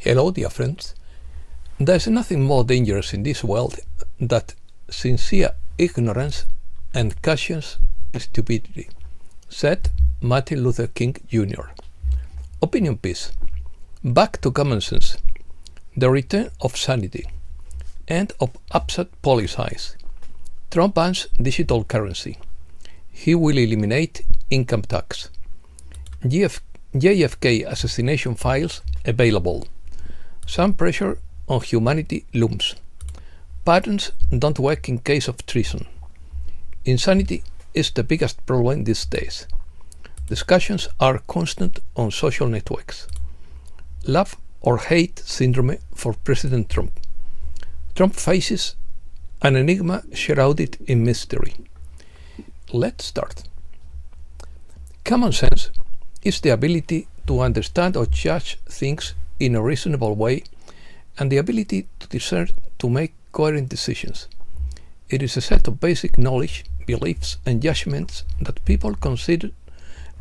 Hello, dear friends. There is nothing more dangerous in this world than sincere ignorance and cautious stupidity, said Martin Luther King Jr. Opinion piece. Back to common sense. The return of sanity. End of absurd policies. Trump bans digital currency. He will eliminate income tax. JFK assassination files available. Some pressure on humanity looms. Patents don't work in case of treason. Insanity is the biggest problem these days. Discussions are constant on social networks. Love or hate syndrome for President Trump. Trump faces an enigma shrouded in mystery. Let's start. Common sense is the ability to understand or judge things in a reasonable way and the ability to discern to make coherent decisions. It is a set of basic knowledge, beliefs and judgments that people consider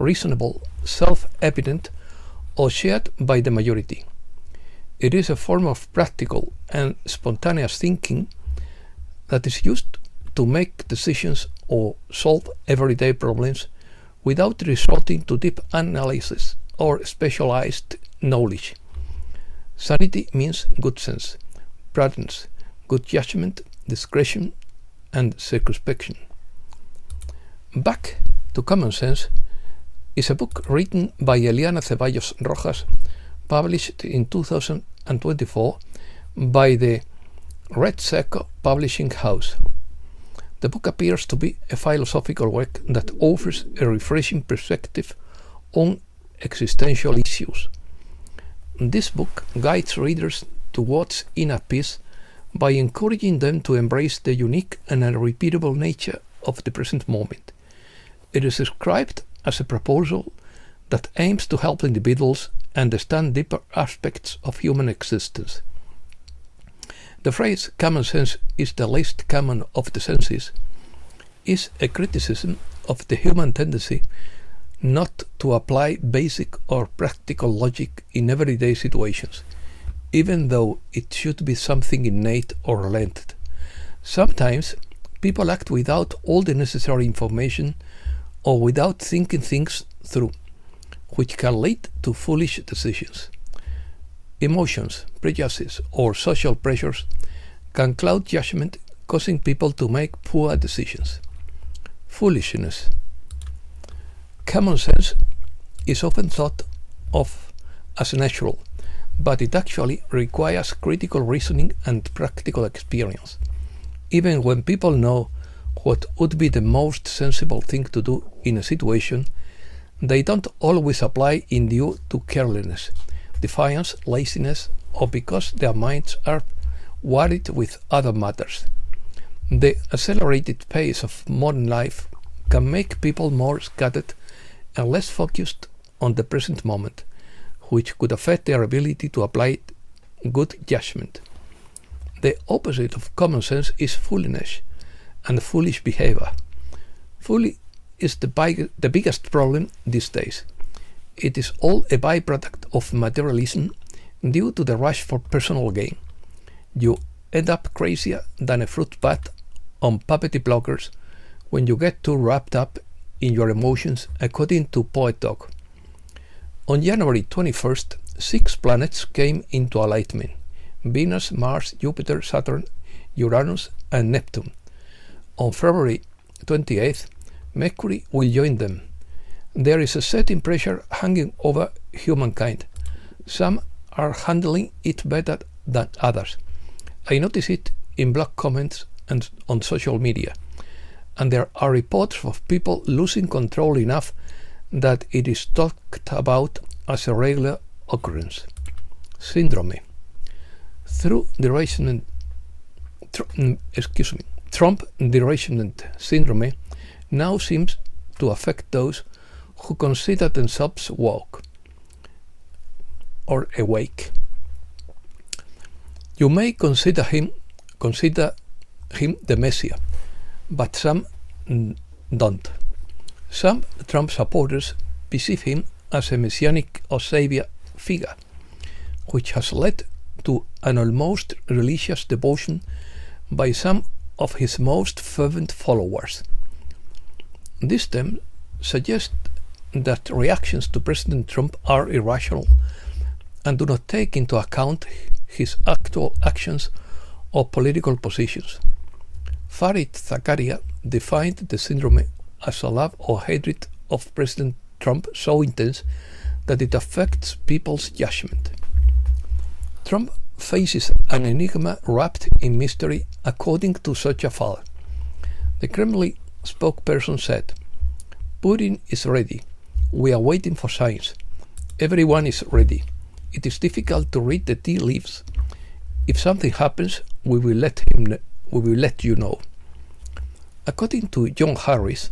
reasonable, self-evident or shared by the majority. It is a form of practical and spontaneous thinking that is used to make decisions or solve everyday problems without resorting to deep analysis or specialized knowledge. Sanity means good sense, prudence, good judgment, discretion, and circumspection. Back to Common Sense is a book written by Eliana Ceballos Rojas, published in 2024 by the Red Seco Publishing House. The book appears to be a philosophical work that offers a refreshing perspective on existential issues. This book guides readers towards inner peace by encouraging them to embrace the unique and unrepeatable nature of the present moment. It is described as a proposal that aims to help individuals understand deeper aspects of human existence. The phrase "common sense is the least common of the senses" is a criticism of the human tendency not to apply basic or practical logic in everyday situations, even though it should be something innate or learned. Sometimes people act without all the necessary information or without thinking things through, which can lead to foolish decisions. Emotions, prejudices, or social pressures can cloud judgment, causing people to make poor decisions. Foolishness. Common sense is often thought of as natural, but it actually requires critical reasoning and practical experience. Even when people know what would be the most sensible thing to do in a situation, they don't always apply in due to carelessness, defiance, laziness, or because their minds are worried with other matters. The accelerated pace of modern life can make people more scattered and less focused on the present moment, which could affect their ability to apply good judgment. The opposite of common sense is foolishness and foolish behavior. Folly is the biggest problem these days. It is all a byproduct of materialism due to the rush for personal gain. You end up crazier than a fruit bat on puppety blockers when you get too wrapped up in your emotions, according to Poet Dog. On January 21st, 6 planets came into alignment: Venus, Mars, Jupiter, Saturn, Uranus, and Neptune. On February 28th, Mercury will join them. There is a certain pressure hanging over humankind. Some are handling it better than others. I notice it in blog comments and on social media. And there are reports of people losing control enough that it is talked about as a regular occurrence. Syndrome. Trump derangement syndrome now seems to affect those who consider themselves woke or awake. You may consider him the Messiah, but some don't. Some Trump supporters perceive him as a messianic or savior figure, which has led to an almost religious devotion by some of his most fervent followers. This term suggests that reactions to President Trump are irrational and do not take into account his actual actions or political positions. Farid Zakaria defined the syndrome as a love or hatred of President Trump so intense that it affects people's judgment. Trump faces an enigma wrapped in mystery, according to such a father. The Kremlin spokesperson said, "Putin is ready. We are waiting for signs. Everyone is ready. It is difficult to read the tea leaves. If something happens, we will let you know." According to John Harris,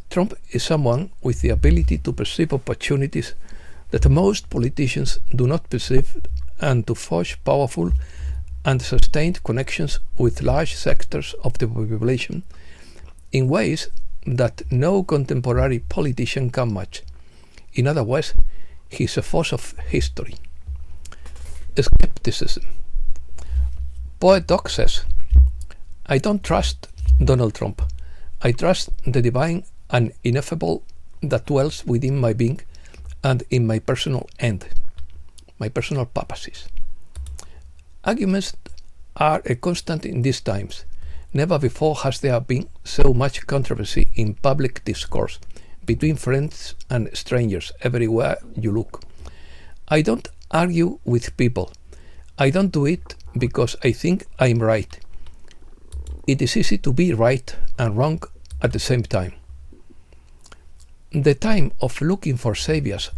Trump is someone with the ability to perceive opportunities that most politicians do not perceive and to forge powerful and sustained connections with large sectors of the population in ways that no contemporary politician can match. In other words, he is a force of history. Skepticism. Poet Doc says, "I don't trust Donald Trump. I trust the divine and ineffable that dwells within my being and in my personal end, my personal purposes." Arguments are a constant in these times. Never before has there been so much controversy in public discourse between friends and strangers everywhere you look. I don't argue with people. I don't do it because I think I'm right. It is easy to be right and wrong at the same time. The time of looking for saviors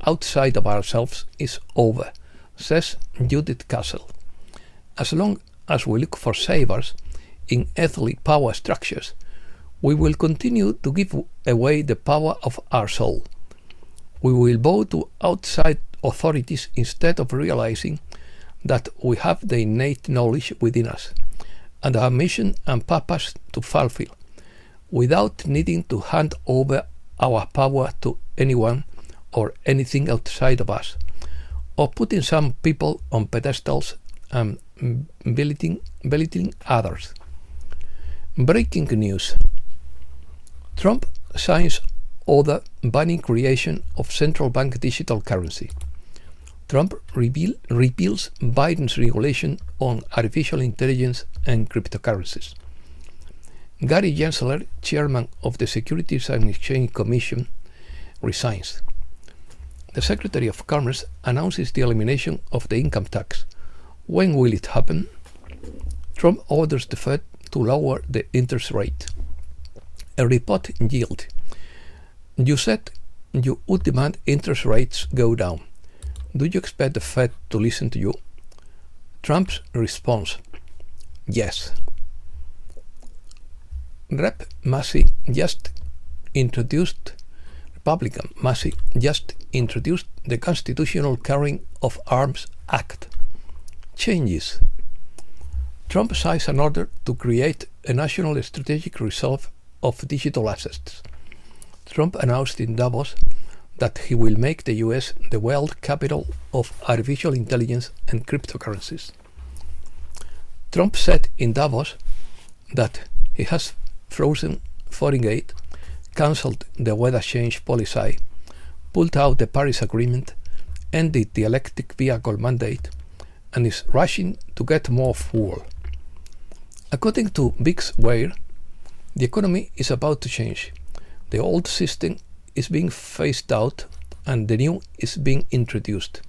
outside of ourselves is over, says Judith Castle. As long as we look for saviors in earthly power structures, we will continue to give away the power of our soul. We will bow to outside authorities instead of realizing that we have the innate knowledge within us and our mission and purpose to fulfill, without needing to hand over our power to anyone or anything outside of us, or putting some people on pedestals and belittling others. Breaking news. Trump signs order banning creation of central bank digital currency. Trump repeals Biden's regulation on artificial intelligence and cryptocurrencies. Gary Gensler, chairman of the Securities and Exchange Commission, resigns. The Secretary of Commerce announces the elimination of the income tax. When will it happen? Trump orders the Fed to lower the interest rate. A report yield. You said you would demand interest rates go down. Do you expect the Fed to listen to you? Trump's response, yes. Republican Massey just introduced the Constitutional Carrying of Arms Act. Changes. Trump signs an order to create a national strategic reserve of digital assets. Trump announced in Davos that he will make the US the world capital of artificial intelligence and cryptocurrencies. Trump said in Davos that he has frozen foreign aid, cancelled the weather change policy, pulled out the Paris Agreement, ended the electric vehicle mandate, and is rushing to get more fuel. According to Big Ware, the economy is about to change. The old system is being phased out and the new is being introduced.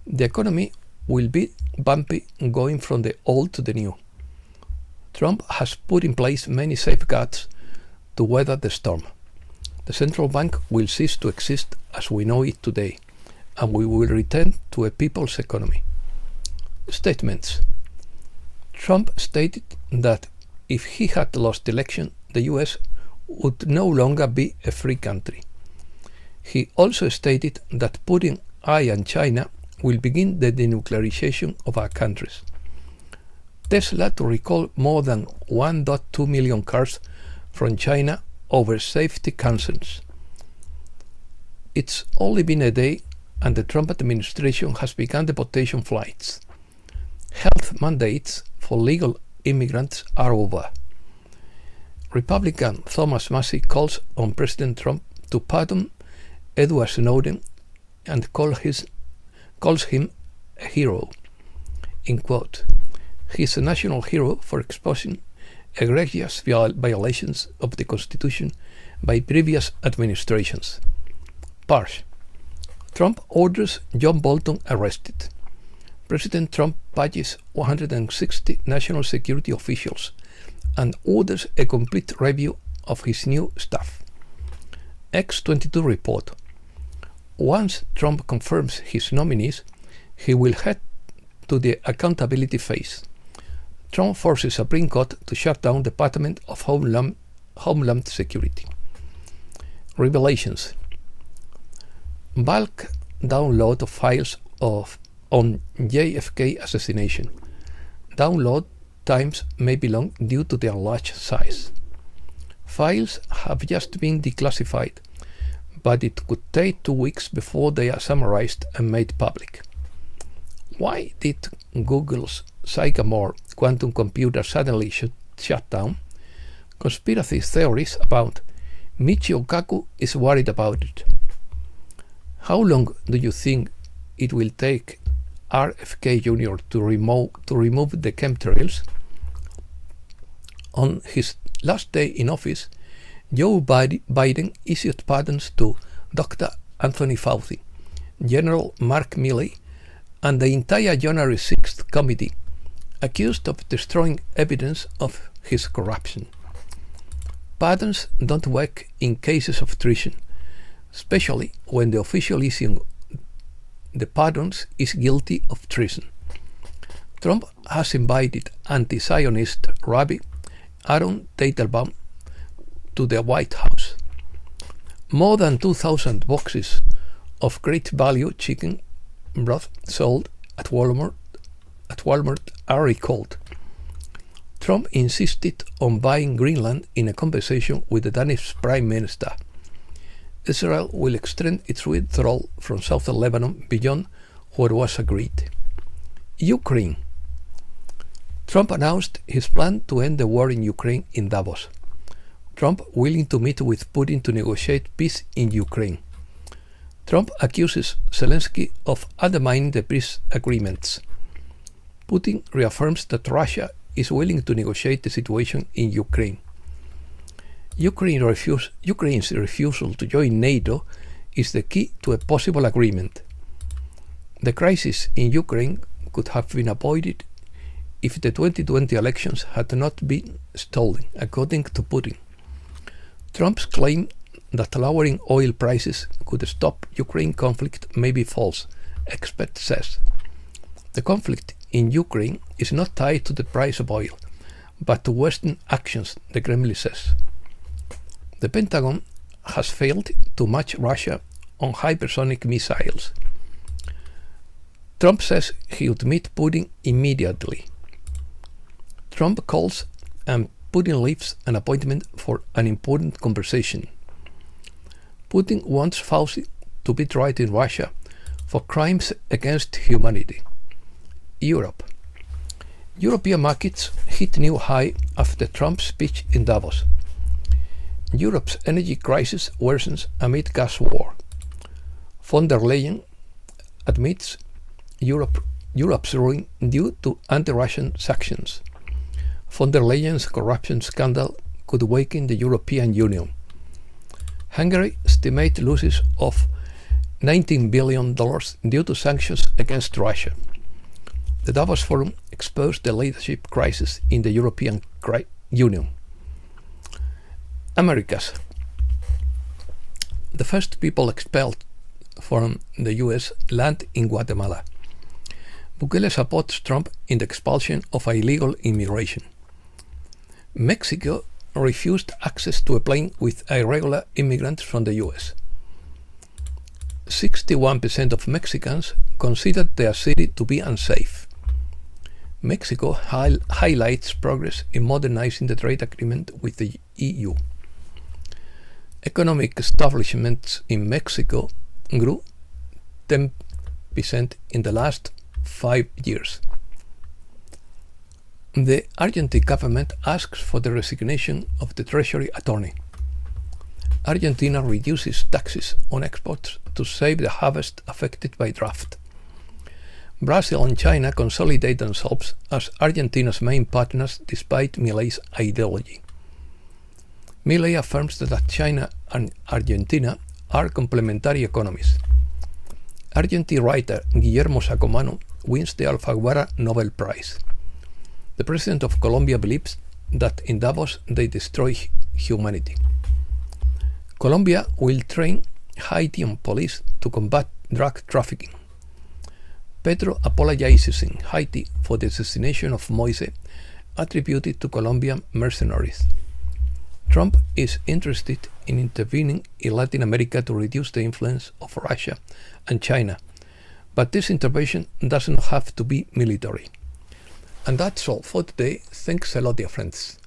The economy will be bumpy going from the old to the new. Trump has put in place many safeguards to weather the storm. The central bank will cease to exist as we know it today, and we will return to a people's economy. Statements. Trump stated that if he had lost the election, the US would no longer be a free country. He also stated that Putin, I and China will begin the denuclearization of our countries. Tesla to recall more than 1.2 million cars from China over safety concerns. It's only been a day and the Trump administration has begun deportation flights. Health mandates for legal immigrants are over. Republican Thomas Massie calls on President Trump to pardon Edward Snowden and calls him a hero. In quote, "He's a national hero for exposing egregious violations of the Constitution by previous administrations." Pars. Trump orders John Bolton arrested. President Trump badges 160 national security officials and orders a complete review of his new staff. X22 report. Once Trump confirms his nominees, he will head to the accountability phase. Trump forces Supreme Court to shut down Department of Homeland Security. Revelations. Bulk download of files on JFK assassination. Download times may be long due to their large size. Files have just been declassified, but it could take 2 weeks before they are summarized and made public. Why did Google's Sycamore quantum computer suddenly shut down? Conspiracy theories abound. Michio Kaku is worried about it. How long do you think it will take RFK Jr. to remove the chemtrails? On his last day in office, Joe Biden issued pardons to Dr. Anthony Fauci, General Mark Milley, and the entire January 6th committee, accused of destroying evidence of his corruption. Pardons don't work in cases of treason, especially when the official issuing the pardons is guilty of treason. Trump has invited anti-Zionist Rabbi Aaron Teitelbaum to the White House. More than 2,000 boxes of great value chicken broth sold at Walmart are recalled. Trump insisted on buying Greenland in a conversation with the Danish Prime Minister. Israel will extend its withdrawal from southern Lebanon beyond what was agreed. Ukraine. Trump announced his plan to end the war in Ukraine in Davos. Trump willing to meet with Putin to negotiate peace in Ukraine. Trump accuses Zelensky of undermining the peace agreements. Putin reaffirms that Russia is willing to negotiate the situation in Ukraine. Ukraine's refusal to join NATO is the key to a possible agreement. The crisis in Ukraine could have been avoided if the 2020 elections had not been stolen, according to Putin. Trump's claim that lowering oil prices could stop Ukraine conflict may be false, expert says. The conflict in Ukraine is not tied to the price of oil, but to Western actions, the Kremlin says. The Pentagon has failed to match Russia on hypersonic missiles. Trump says he would meet Putin immediately. Trump calls and Putin leaves an appointment for an important conversation. Putin wants Fauci to be tried in Russia for crimes against humanity. Europe. European markets hit new high after Trump's speech in Davos. Europe's energy crisis worsens amid gas war. Von der Leyen admits Europe's ruin due to anti-Russian sanctions. Von der Leyen's corruption scandal could weaken the European Union. Hungary estimates losses of $19 billion due to sanctions against Russia. The Davos Forum exposed the leadership crisis in the European Union. Americas. The first people expelled from the US land in Guatemala. Bukele supports Trump in the expulsion of illegal immigration. Mexico refused access to a plane with irregular immigrants from the US. 61% of Mexicans considered their city to be unsafe. Mexico highlights progress in modernizing the trade agreement with the EU. Economic establishments in Mexico grew 10% in the last 5 years. The Argentine government asks for the resignation of the Treasury Attorney. Argentina reduces taxes on exports to save the harvest affected by drought. Brazil and China consolidate themselves as Argentina's main partners despite Milei's ideology. Milei affirms that China and Argentina are complementary economies. Argentine writer Guillermo Sacomano wins the Alfaguara Nobel Prize. The president of Colombia believes that in Davos they destroy humanity. Colombia will train Haitian police to combat drug trafficking. Petro apologizes in Haiti for the assassination of Moise, attributed to Colombian mercenaries. Trump is interested in intervening in Latin America to reduce the influence of Russia and China, but this intervention doesn't have to be military. And that's all for today. Thanks a lot, dear friends.